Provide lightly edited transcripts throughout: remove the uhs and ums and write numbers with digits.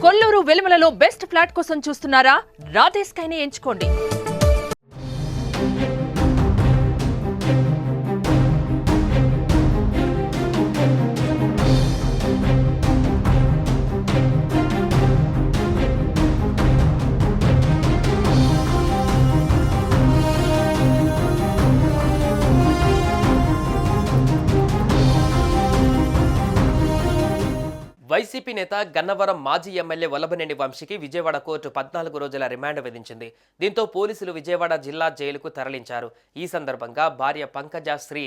Kolluru వెలుమలలో best flat కోసం చూస్తున్నారా? రాధే స్కైని ఎంచుకోండి. వైసీపీ నేత గన్నవరం మాజీ ఎమ్మెల్యే వల్లభనేని వంశీకి విజయవాడ కోర్టు 14 రోజుల రిమాండ్ విధించింది. దీంతో పోలీసులు విజయవాడ జిల్లా జైలుకు తరలించారు. ఈ సందర్భంగా భార్య పంకజ శ్రీ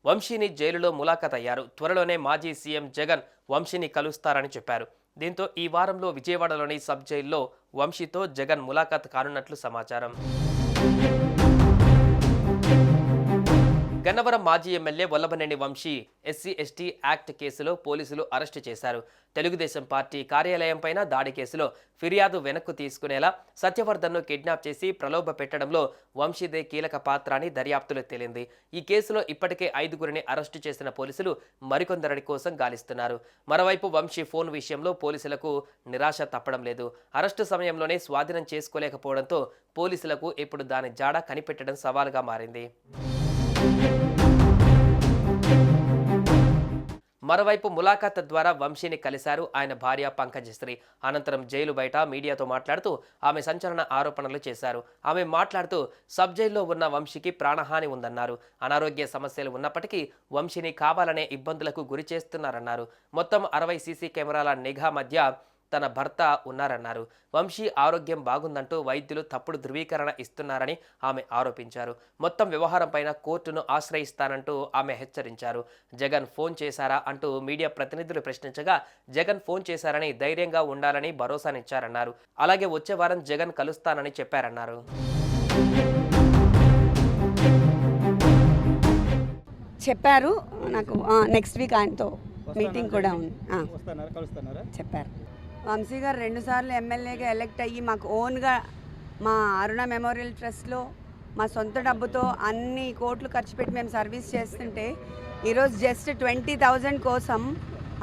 వంశీని జైలులో ములాఖత్ అయ్యారు. త్వరలోనే మాజీ సీఎం జగన్ వంశీని కలుస్తారని చెప్పారు. దీంతో ఈ వారంలో విజయవాడలోని సబ్ జైల్లో వంశీతో జగన్ ములాఖత్ కానున్నట్లు సమాచారం. గన్నవరం మాజీ MLA Vallabhaneni Vamsi SC/ST act కేసులో పోలీసులు అరెస్టు చేశారు. తెలుగుదేశం పార్టీ కార్యాలయంపైన దాడి కేసులో ఫిర్యాదు వెనక్కు తీసుకునేలా సత్యవర్ధన్ను కిడ్నాప్ చేసి ప్రలోభ పెట్టడంలో వంశీదే కీలక పాత్ర అని దర్యాప్తులో తేలింది. ఈ కేసులో ఇప్పటికే 5గురిని అరెస్టు చేసిన పోలీసులు మరికొందరి కోసం గాలిస్తున్నారు. మరోవైపు వంశీ ఫోన్ విషయంలో పోలీసులకు నిరాశ తప్పడం లేదు. అరెస్టు సమయంలోనే స్వాధీనం చేసుకోలేకపోవడంతో పోలీసులకు ఇప్పుడు దాని జాడ కనిపెట్టడం సవాలుగా మారింది. మరోవైపు ములాఖాత్ ద్వారా వంశీని కలిశారు ఆయన భార్య పంకజశ్రీ. అనంతరం జైలు బయట మీడియాతో మాట్లాడుతూ ఆమె సంచలన ఆరోపణలు చేశారు. ఆమె మాట్లాడుతూ సబ్ జైల్లో ఉన్న వంశీకి ప్రాణహాని ఉందన్నారు. అనారోగ్య సమస్యలు ఉన్నప్పటికీ వంశీని కావాలనే ఇబ్బందులకు గురి చేస్తున్నారన్నారు. మొత్తం 60 సీసీ కెమెరాల నిఘా మధ్య తన భర్త ఉన్నారన్నారు. వంశీ ఆరోగ్యం బాగుందంటూ వైద్యులు తప్పుడు ధృవీకరణ ఇస్తున్నారని ఆమె ఆరోపించారు. మొత్తం వ్యవహారంపైన కోర్టును ఆశ్రయిస్తానంటూ ఆమె హెచ్చరించారు. జగన్ ఫోన్ చేశారా అంటూ మీడియా ప్రతినిధులు ప్రశ్నించగా జగన్ ఫోన్ చేశారని ధైర్యంగా ఉండాలని భరోసానిచ్చారన్నారు. అలాగే వచ్చే వారం జగన్ కలుస్తానని చెప్పారన్నారు. చెప్పారు నాకు నెక్స్ట్ వీక్ ఆయనతో మీటింగ్ కూడా ఉంది చెప్పారు. వంశీ గారు 2 సార్లు ఎమ్మెల్యేగా ఎలక్ట్ అయ్యి మాకు ఓన్గా మా అరుణ మెమోరియల్ ట్రస్ట్లో మా సొంత డబ్బుతో అన్ని కోట్లు ఖర్చు పెట్టి మేము సర్వీస్ చేస్తుంటే ఈరోజు జస్ట్ 20,000 కోసం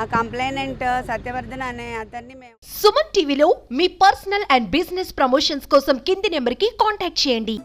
ఆ కంప్లైనెంట్ సత్యవర్ధన్ అనే అతన్ని మేము సుమన్ టీవీలో మీ పర్సనల్ అండ్ బిజినెస్ ప్రమోషన్స్ కోసం కింది నెంబర్కి కాంటాక్ట్ చేయండి.